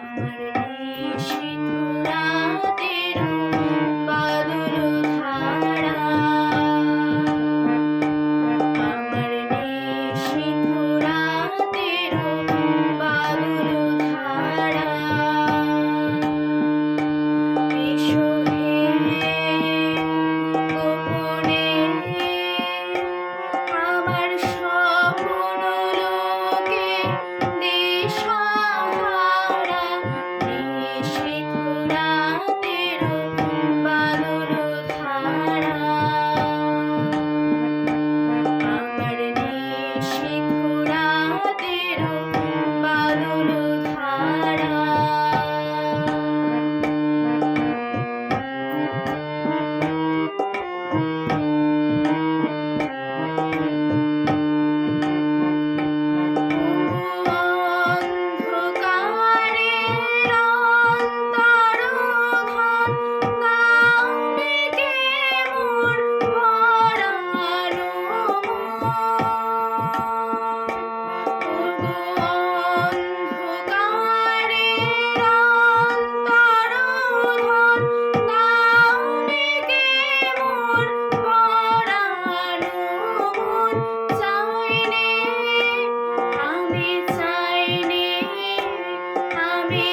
আমার নিশীথ রাতের বাদল ধারা, আমার নিশীথ রাতের বাদল ধারা, এসো হে গোপনে আমার স্বপ্ন লোকে দিশাহারা, নিশীথ রাতের বাদল ধারা, আমার নিশীথ রাতের বাদল ধারা। অন্ধকারের অন্তরোধন দাও ডেকে মোর পরানো অন্ধকারের অন্তরোধন দাও ডেকে মোর পরানো মন চাইনে, আমি চাইনে, আমি